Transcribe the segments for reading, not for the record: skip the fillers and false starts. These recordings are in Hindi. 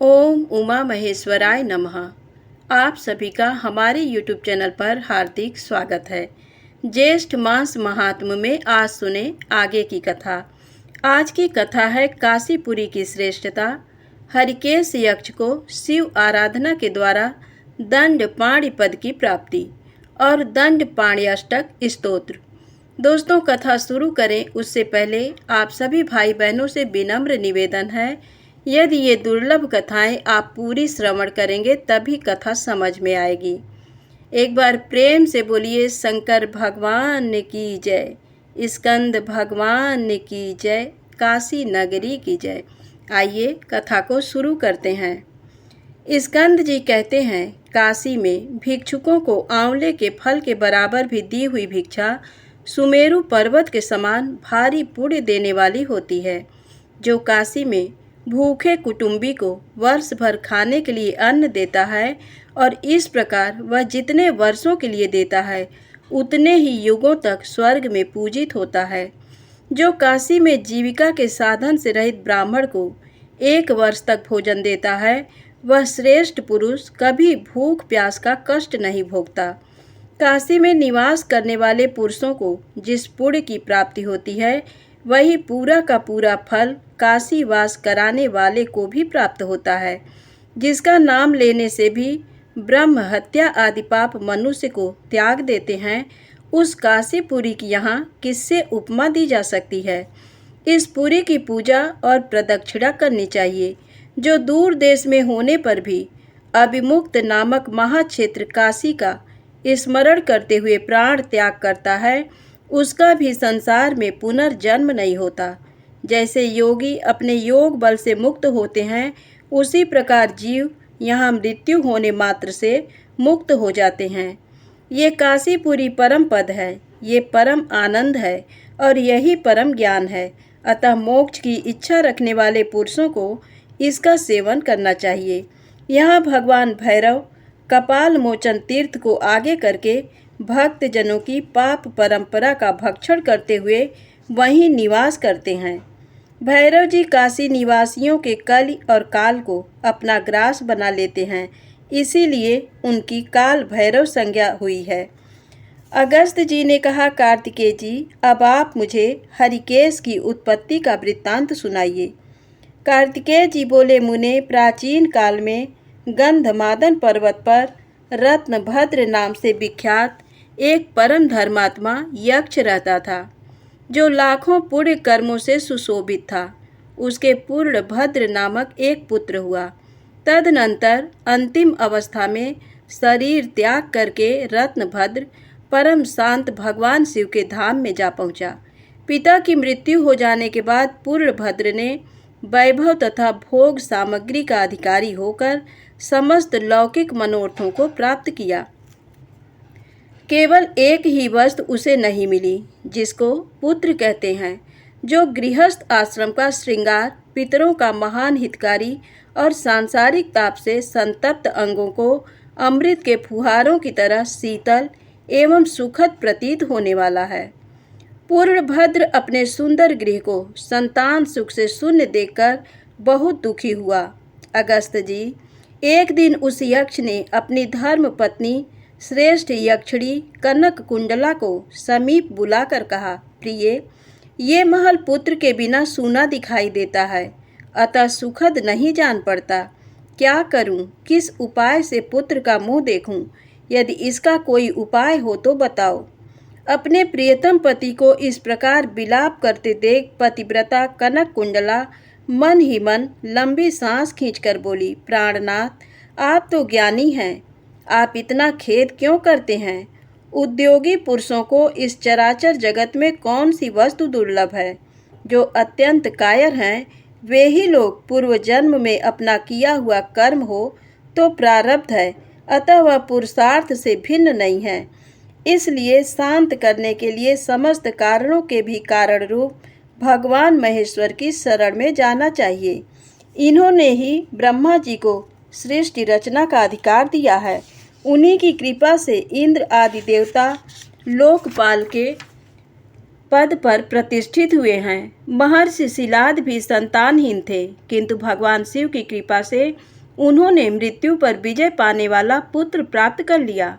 ओम उमा महेश्वराय नमः। आप सभी का हमारे यूट्यूब चैनल पर हार्दिक स्वागत है। ज्येष्ठ मास महात्म्य में आज सुने आगे की कथा। आज की कथा है काशीपुरी की श्रेष्ठता। हरिकेश यक्ष को शिव आराधना के द्वारा दंड पाणी पद की प्राप्ति और दंड पाण्यष्टक स्तोत्र। दोस्तों, कथा शुरू करें उससे पहले आप सभी भाई बहनों से विनम्र निवेदन है, यदि ये दुर्लभ कथाएं आप पूरी श्रवण करेंगे तभी कथा समझ में आएगी। एक बार प्रेम से बोलिए शंकर भगवान की जय, स्कंद भगवान की जय, काशी नगरी की जय। आइए कथा को शुरू करते हैं। स्कंद जी कहते हैं, काशी में भिक्षुकों को आंवले के फल के बराबर भी दी हुई भिक्षा सुमेरु पर्वत के समान भारी पुण्य देने वाली होती है। जो काशी में भूखे कुटुंबी को वर्ष भर खाने के लिए अन्न देता है और इस प्रकार वह जितने वर्षों के लिए देता है उतने ही युगों तक स्वर्ग में पूजित होता है। जो काशी में जीविका के साधन से रहित ब्राह्मण को 1 वर्ष तक भोजन देता है वह श्रेष्ठ पुरुष कभी भूख प्यास का कष्ट नहीं भोगता। काशी में निवास करने वाले पुरुषों को जिस पुण्य की प्राप्ति होती है वही पूरा का पूरा फल काशी वास कराने वाले को भी प्राप्त होता है। जिसका नाम लेने से भी ब्रह्म हत्या आदि पाप मनुष्य को त्याग देते हैं, उस काशीपुरी की यहाँ किससे उपमा दी जा सकती है। इस पुरी की पूजा और प्रदक्षिणा करनी चाहिए। जो दूर देश में होने पर भी अभिमुक्त नामक महाक्षेत्र काशी का स्मरण करते हुए प्राण त्याग करता है, उसका भी संसार में पुनर्जन्म नहीं होता। जैसे योगी अपने योग बल से मुक्त होते हैं, उसी प्रकार जीव यहाँ मृत्यु होने मात्र से मुक्त हो जाते हैं। ये काशीपुरी परम पद है, ये परम आनंद है और यही परम ज्ञान है। अतः मोक्ष की इच्छा रखने वाले पुरुषों को इसका सेवन करना चाहिए। यहाँ भगवान भैरव कपाल मोचन तीर्थ को आगे करके भक्त जनों की पाप परंपरा का भक्षण करते हुए वहीं निवास करते हैं। भैरव जी काशी निवासियों के कल और काल को अपना ग्रास बना लेते हैं, इसीलिए उनकी काल भैरव संज्ञा हुई है। अगस्त जी ने कहा, कार्तिकेय जी, अब आप मुझे हरिकेश की उत्पत्ति का वृत्तांत सुनाइए। कार्तिकेय जी बोले, मुने, प्राचीन काल में गंधमादन पर्वत पर रत्नभद्र नाम से विख्यात एक परम धर्मात्मा यक्ष रहता था, जो लाखों पुण्य कर्मों से सुशोभित था। उसके पूर्णभद्र नामक एक पुत्र हुआ। तदनंतर अंतिम अवस्था में शरीर त्याग करके रत्नभद्र परम शांत भगवान शिव के धाम में जा पहुंचा। पिता की मृत्यु हो जाने के बाद पूर्णभद्र ने वैभव तथा भोग सामग्री का अधिकारी होकर समस्त लौकिक मनोरथों को प्राप्त किया। केवल एक ही वस्तु उसे नहीं मिली, जिसको पुत्र कहते हैं। जो गृहस्थ आश्रम का श्रृंगार, पितरों का महान हितकारी और सांसारिक ताप से संतप्त अंगों को अमृत के फुहारों की तरह शीतल एवं सुखद प्रतीत होने वाला है। पूर्णभद्र अपने सुंदर गृह को संतान सुख से शून्य देखकर बहुत दुखी हुआ। अगस्त जी, एक दिन उस यक्ष ने अपनी धर्म पत्नी श्रेष्ठ यक्षिणी कनक कुंडला को समीप बुलाकर कहा, प्रिय, ये महल पुत्र के बिना सूना दिखाई देता है, अतः सुखद नहीं जान पड़ता। क्या करूं, किस उपाय से पुत्र का मुंह देखूं? यदि इसका कोई उपाय हो तो बताओ। अपने प्रियतम पति को इस प्रकार विलाप करते देख पतिव्रता कनक कुंडला मन ही मन लंबी सांस खींचकर बोली, प्राणनाथ, आप तो ज्ञानी हैं, आप इतना खेद क्यों करते हैं? उद्योगी पुरुषों को इस चराचर जगत में कौन सी वस्तु दुर्लभ है? जो अत्यंत कायर हैं वे ही लोग पूर्व जन्म में अपना किया हुआ कर्म हो तो प्रारब्ध है, अतः वह पुरुषार्थ से भिन्न नहीं है। इसलिए शांत करने के लिए समस्त कारणों के भी कारण रूप भगवान महेश्वर की शरण में जाना चाहिए। इन्होंने ही ब्रह्मा जी को सृष्टि रचना का अधिकार दिया है। उन्हीं की कृपा से इंद्र आदि देवता लोकपाल के पद पर प्रतिष्ठित हुए हैं। महर्षि शिलाद भी संतानहीन थे, किंतु भगवान शिव की कृपा से उन्होंने मृत्यु पर विजय पाने वाला पुत्र प्राप्त कर लिया।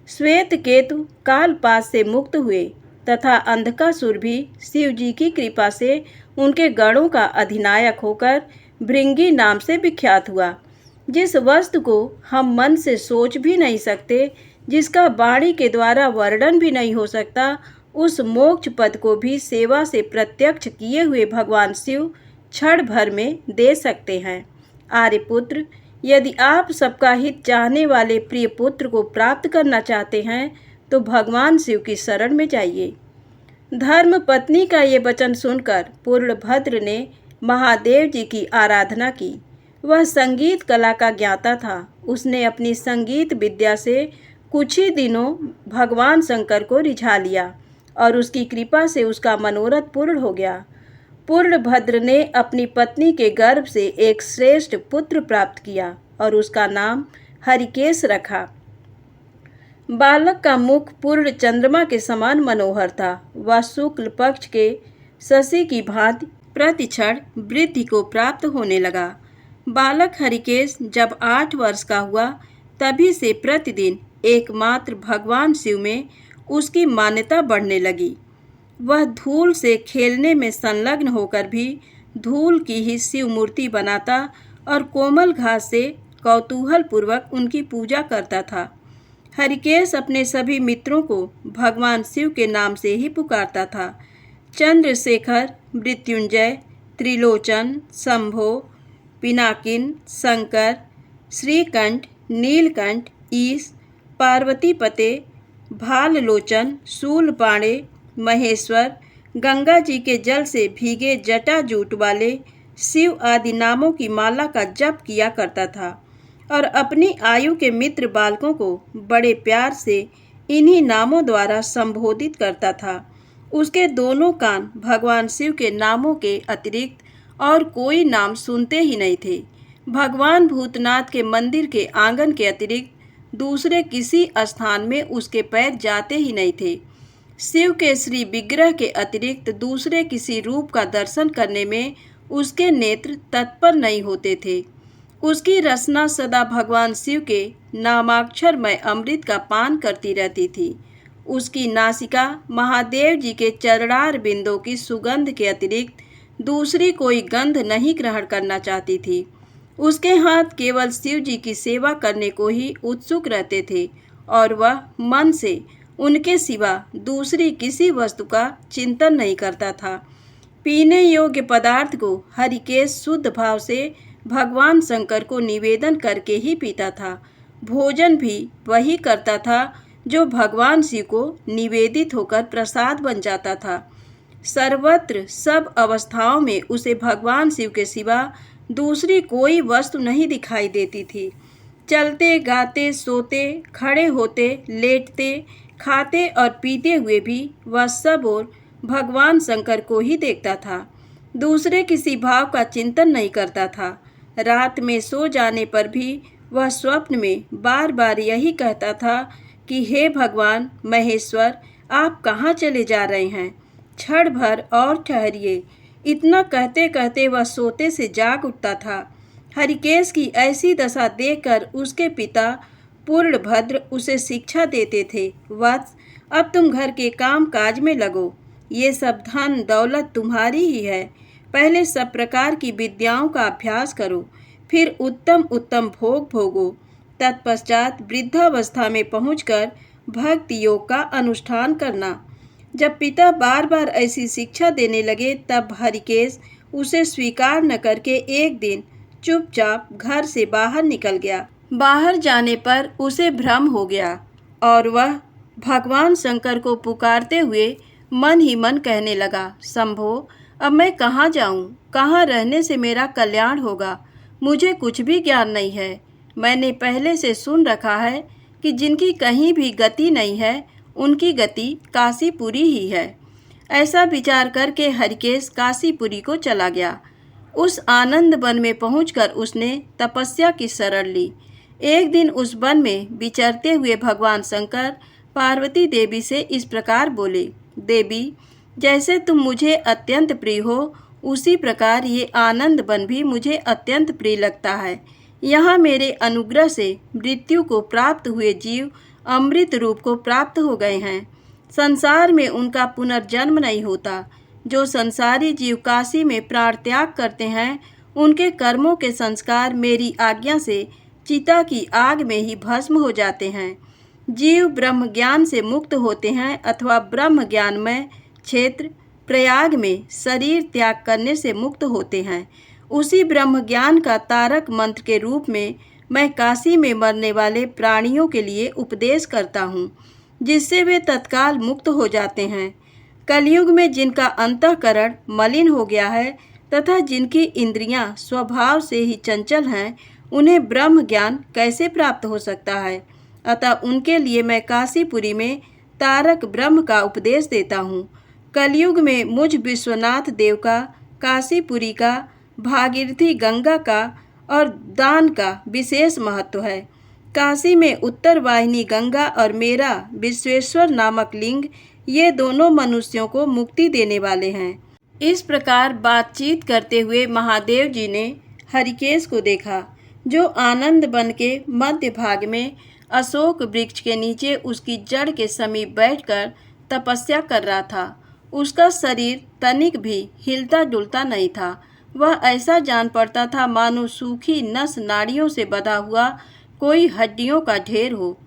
श्वेत केतु कालपाश से मुक्त हुए तथा अंधकासुर भी शिव जी की कृपा से उनके गणों का अधिनायक होकर भृंगी नाम से विख्यात हुआ। जिस वस्तु को हम मन से सोच भी नहीं सकते, जिसका वाणी के द्वारा वर्णन भी नहीं हो सकता, उस मोक्ष पद को भी सेवा से प्रत्यक्ष किए हुए भगवान शिव क्षण भर में दे सकते हैं। आर्यपुत्र, यदि आप सबका हित चाहने वाले प्रिय पुत्र को प्राप्त करना चाहते हैं तो भगवान शिव की शरण में जाइए। धर्म पत्नी का ये वचन सुनकर पूर्णभद्र ने महादेव जी की आराधना की। वह संगीत कला का ज्ञाता था। उसने अपनी संगीत विद्या से कुछ ही दिनों भगवान शंकर को रिझा लिया और उसकी कृपा से उसका मनोरथ पूर्ण हो गया। पूर्णभद्र ने अपनी पत्नी के गर्भ से एक श्रेष्ठ पुत्र प्राप्त किया और उसका नाम हरिकेश रखा। बालक का मुख पूर्ण चंद्रमा के समान मनोहर था। वह शुक्ल पक्ष के शशि की भांति प्रतिक्षण वृद्धि को प्राप्त होने लगा। बालक हरिकेश जब 8 वर्ष का हुआ, तभी से प्रतिदिन एकमात्र भगवान शिव में उसकी मान्यता बढ़ने लगी। वह धूल से खेलने में संलग्न होकर भी धूल की ही शिव मूर्ति बनाता और कोमल घास से कौतूहल पूर्वक उनकी पूजा करता था। हरिकेश अपने सभी मित्रों को भगवान शिव के नाम से ही पुकारता था। चंद्रशेखर, मृत्युंजय, त्रिलोचन, शंभो, पिनाकिन, शंकर, श्रीकंठ, नीलकंठ, ईश, पार्वतीपते, भाललोचन, शूलपाणे, महेश्वर, गंगा जी के जल से भीगे जटाजूट वाले शिव आदि नामों की माला का जप किया करता था और अपनी आयु के मित्र बालकों को बड़े प्यार से इन्हीं नामों द्वारा संबोधित करता था। उसके दोनों कान भगवान शिव के नामों के अतिरिक्त और कोई नाम सुनते ही नहीं थे। भगवान भूतनाथ के मंदिर के आंगन के अतिरिक्त दूसरे किसी स्थान में उसके पैर जाते ही नहीं थे। शिव के श्री विग्रह के अतिरिक्त दूसरे किसी रूप का दर्शन करने में उसके नेत्र तत्पर नहीं होते थे। उसकी रसना सदा भगवान शिव के नामाक्षरमय अमृत का पान करती रहती थी। उसकी नासिका महादेव जी के चरणार बिंदों की सुगंध के अतिरिक्त दूसरी कोई गंध नहीं ग्रहण करना चाहती थी। उसके हाथ केवल शिव जी की सेवा करने को ही उत्सुक रहते थे और वह मन से उनके सिवा दूसरी किसी वस्तु का चिंतन नहीं करता था। पीने योग्य पदार्थ को हरिकेश शुद्ध भाव से भगवान शंकर को निवेदन करके ही पीता था। भोजन भी वही करता था जो भगवान शिव को निवेदित होकर प्रसाद बन जाता था। सर्वत्र सब अवस्थाओं में उसे भगवान शिव के सिवा दूसरी कोई वस्तु नहीं दिखाई देती थी। चलते, गाते, सोते, खड़े होते, लेटते, खाते और पीते हुए भी वह सब और भगवान शंकर को ही देखता था। दूसरे किसी भाव का चिंतन नहीं करता था। रात में सो जाने पर भी वह स्वप्न में बार बार यही कहता था कि हे भगवान महेश्वर, आप कहाँ चले जा रहे हैं? क्षण भर और ठहरिए। इतना कहते कहते वह सोते से जाग उठता था। हरिकेश की ऐसी दशा देखकर उसके पिता पूर्णभद्र उसे शिक्षा देते थे, वत्स, अब तुम घर के काम काज में लगो। ये सब धन दौलत तुम्हारी ही है। पहले सब प्रकार की विद्याओं का अभ्यास करो, फिर उत्तम उत्तम भोग भोगो। तत्पश्चात वृद्धावस्था में पहुंचकर भक्ति योग का अनुष्ठान करना। जब पिता बार बार ऐसी शिक्षा देने लगे, तब हरिकेश उसे स्वीकार न करके एक दिन चुपचाप घर से बाहर निकल गया। बाहर जाने पर उसे भ्रम हो गया और वह भगवान शंकर को पुकारते हुए मन ही मन कहने लगा, शंभो, अब मैं कहाँ जाऊँ? कहाँ रहने से मेरा कल्याण होगा? मुझे कुछ भी ज्ञान नहीं है। मैंने पहले से सुन रखा है कि जिनकी कहीं भी गति नहीं है, उनकी गति काशीपुरी ही है। ऐसा विचार करके हरिकेश काशीपुरी को चला गया। उस आनंद वन में पहुंचकर उसने तपस्या की शरण ली। एक दिन उस वन में विचरते हुए भगवान शंकर पार्वती देवी से इस प्रकार बोले, देवी, जैसे तुम मुझे अत्यंत प्रिय हो, उसी प्रकार ये आनंद वन भी मुझे अत्यंत प्रिय लगता है। यहाँ मेरे अनुग्रह से मृत्यु को प्राप्त हुए जीव अमृत रूप को प्राप्त हो गए हैं। संसार में उनका पुनर्जन्म नहीं होता। जो संसारी जीव काशी में प्राण त्याग करते हैं, उनके कर्मों के संस्कार मेरी आज्ञा से चिता की आग में ही भस्म हो जाते हैं। जीव ब्रह्म ज्ञान से मुक्त होते हैं अथवा ब्रह्म ज्ञानमय क्षेत्र प्रयाग में शरीर त्याग करने से मुक्त होते हैं। उसी ब्रह्म ज्ञान का तारक मंत्र के रूप में मैं काशी में मरने वाले प्राणियों के लिए उपदेश करता हूँ, जिससे वे तत्काल मुक्त हो जाते हैं। कलयुग में जिनका अंतःकरण मलिन हो गया है तथा जिनकी इंद्रियां स्वभाव से ही चंचल हैं, उन्हें ब्रह्म ज्ञान कैसे प्राप्त हो सकता है। अतः उनके लिए मैं काशीपुरी में तारक ब्रह्म का उपदेश देता हूँ। कलयुग में मुझ विश्वनाथ देव का, काशीपुरी का, भागीरथी गंगा का और दान का विशेष महत्व है। काशी में उत्तर वाहिनी गंगा और मेरा विश्वेश्वर नामक लिंग, ये दोनों मनुष्यों को मुक्ति देने वाले हैं। इस प्रकार बातचीत करते हुए महादेव जी ने हरिकेश को देखा, जो आनंद वन के मध्य भाग में अशोक वृक्ष के नीचे उसकी जड़ के समीप बैठकर तपस्या कर रहा था। उसका शरीर तनिक भी हिलता डुलता नहीं था। वह ऐसा जान पड़ता था मानो सूखी नस नाड़ियों से बंधा हुआ कोई हड्डियों का ढेर हो।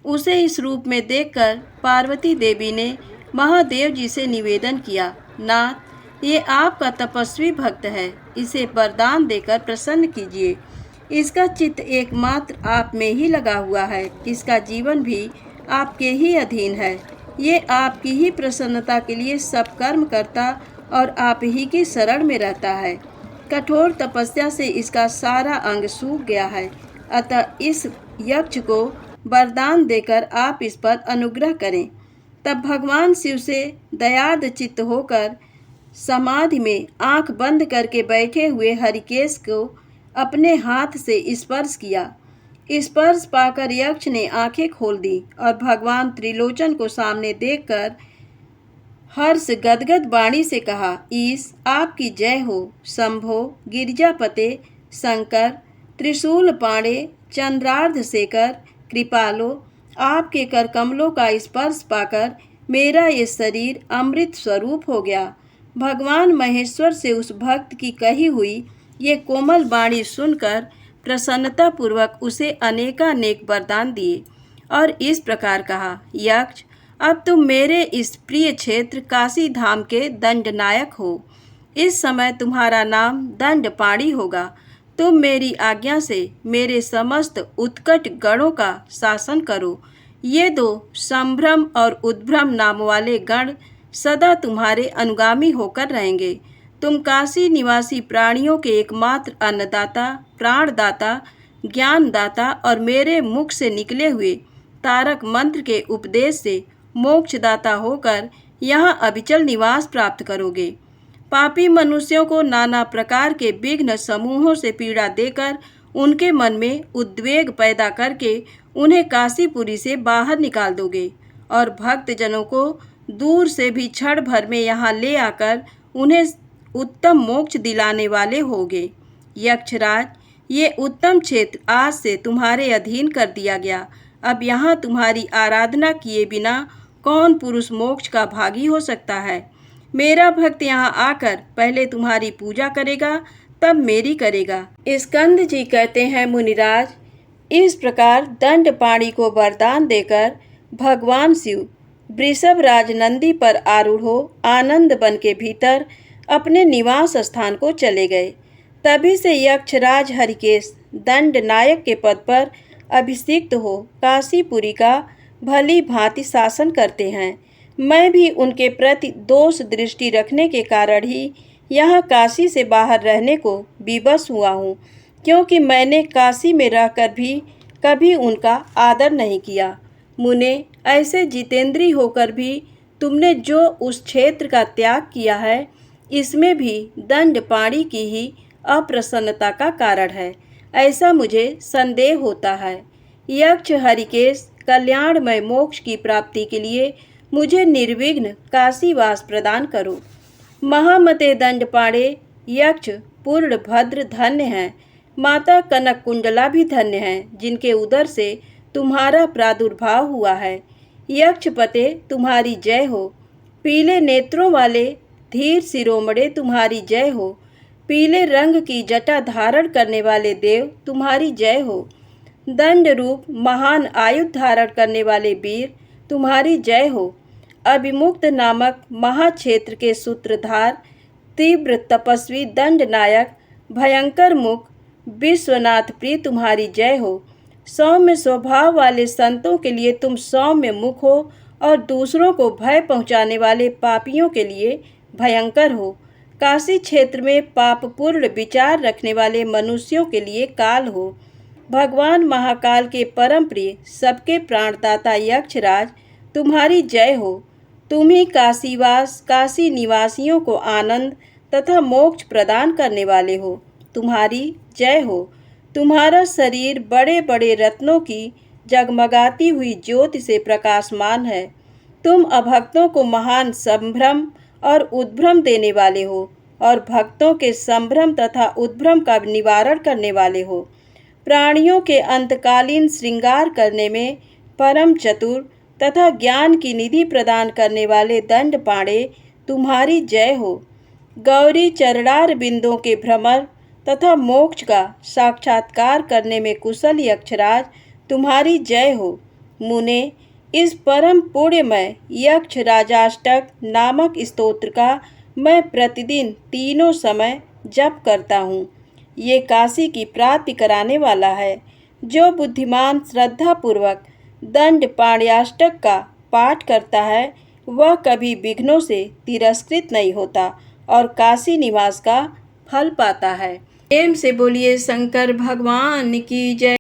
उसे इस रूप में देखकर पार्वती देवी ने महादेव जी से निवेदन किया, नाथ, ये आपका तपस्वी भक्त है, इसे वरदान देकर प्रसन्न कीजिए। इसका चित्त एकमात्र आप में ही लगा हुआ है, इसका जीवन भी आपके ही अधीन है। ये आपकी ही प्रसन्नता के लिए सब कर्म करता और आप ही की शरण में रहता है। कठोर तपस्या से इसका सारा अंग सूख गया है, अतः इस यक्ष को वरदान देकर आप इस पर अनुग्रह करें। तब भगवान शिव से दयार्द चित्त होकर समाधि में आंख बंद करके बैठे हुए हरिकेश को अपने हाथ से स्पर्श किया। स्पर्श पाकर यक्ष ने आंखें खोल दी और भगवान त्रिलोचन को सामने देखकर हर्ष गदगद वाणी से कहा, ईश आपकी जय हो। शंभो, गिरिजापते, शंकर, त्रिशूल पाणे, चंद्रार्ध शेखर, कृपालो, आपके कर कमलों का स्पर्श पाकर मेरा ये शरीर अमृत स्वरूप हो गया। भगवान महेश्वर से उस भक्त की कही हुई ये कोमल वाणी सुनकर प्रसन्नतापूर्वक उसे अनेकानेक वरदान दिए और इस प्रकार कहा, यक्ष, अब तुम मेरे इस प्रिय क्षेत्र काशी धाम के दंडनायक हो। इस समय तुम्हारा नाम दंडपाणी होगा। तुम मेरी आज्ञा से मेरे समस्त उत्कट गणों का शासन करो। ये दो संभ्रम और उद्भ्रम नाम वाले गण सदा तुम्हारे अनुगामी होकर रहेंगे। तुम काशी निवासी प्राणियों के एकमात्र अन्नदाता, प्राणदाता, ज्ञानदाता और मेरे मुख से निकले हुए तारक मंत्र के उपदेश से मोक्षदाता होकर यहाँ अविचल निवास प्राप्त करोगे। पापी मनुष्यों को नाना प्रकार के विघ्न समूहों से पीड़ा देकर उनके मन में उद्वेग पैदा करके उन्हें काशीपुरी से बाहर निकाल दोगे और भक्तजनों को दूर से भी क्षण भर में यहाँ ले आकर उन्हें उत्तम मोक्ष दिलाने वाले होगे। यक्षराज, ये उत्तम क्षेत्र आज से तुम्हारे अधीन कर दिया गया। अब यहाँ तुम्हारी आराधना किए बिना कौन पुरुष मोक्ष का भागी हो सकता है। मेरा भक्त यहाँ आकर पहले तुम्हारी पूजा करेगा, तब मेरी करेगा। स्कंद जी कहते हैं, मुनिराज, इस प्रकार दंडपाणी को वरदान देकर भगवान शिव वृषभ राज नंदी पर आरूढ़ हो आनंद वन के भीतर अपने निवास स्थान को चले गए। तभी से यक्षराज हरिकेश दंड नायक के पद पर अभिषिक्त हो काशीपुरी का भली भांति शासन करते हैं। मैं भी उनके प्रति दोष दृष्टि रखने के कारण ही यहाँ काशी से बाहर रहने को विवश हुआ हूँ, क्योंकि मैंने काशी में रहकर भी कभी उनका आदर नहीं किया। मुने, ऐसे जितेंद्री होकर भी तुमने जो उस क्षेत्र का त्याग किया है, इसमें भी दंडपाणी की ही अप्रसन्नता का कारण है, ऐसा मुझे संदेह होता है। यक्ष हरिकेश कल्याणमय मोक्ष की प्राप्ति के लिए मुझे निर्विघ्न काशीवास प्रदान करो। महामते दंडपाणे यक्ष पूर्ण भद्र धन्य हैं। माता कनक कुंडला भी धन्य हैं, जिनके उदर से तुम्हारा प्रादुर्भाव हुआ है। यक्षपते तुम्हारी जय हो। पीले नेत्रों वाले धीर शिरोमणे तुम्हारी जय हो। पीले रंग की जटा धारण करने वाले देव तुम्हारी जय हो। दंड रूप महान आयुध धारण करने वाले वीर तुम्हारी जय हो। अभिमुक्त नामक महाक्षेत्र के सूत्रधार तीव्र तपस्वी दंड नायक भयंकर मुख विश्वनाथ प्रिय तुम्हारी जय हो। सौम्य स्वभाव वाले संतों के लिए तुम सौम्य मुख हो और दूसरों को भय पहुंचाने वाले पापियों के लिए भयंकर हो। काशी क्षेत्र में पापपूर्ण विचार रखने वाले मनुष्यों के लिए काल हो। भगवान महाकाल के परम प्रिय सबके प्राणदाता यक्षराज तुम्हारी जय हो। तुम ही काशीवास काशी निवासियों को आनंद तथा मोक्ष प्रदान करने वाले हो। तुम्हारी जय हो। तुम्हारा शरीर बड़े बड़े रत्नों की जगमगाती हुई ज्योति से प्रकाशमान है। तुम अभक्तों को महान संभ्रम और उद्भ्रम देने वाले हो और भक्तों के संभ्रम तथा उद्भ्रम का निवारण करने वाले हो। प्राणियों के अंतकालीन श्रृंगार करने में परम चतुर तथा ज्ञान की निधि प्रदान करने वाले दंडपाणे तुम्हारी जय हो। गौरी चरणार बिंदों के भ्रमर तथा मोक्ष का साक्षात्कार करने में कुशल यक्षराज तुम्हारी जय हो। मुने, इस परम पुण्यमय यक्ष राजाष्टक नामक स्तोत्र का मैं प्रतिदिन तीनों समय जप करता हूँ। ये काशी की प्राप्ति कराने वाला है। जो बुद्धिमान श्रद्धापूर्वक दंडपाण्याष्टक का पाठ करता है वह कभी विघ्नों से तिरस्कृत नहीं होता और काशी निवास का फल पाता है। प्रेम से बोलिए शंकर भगवान की जय।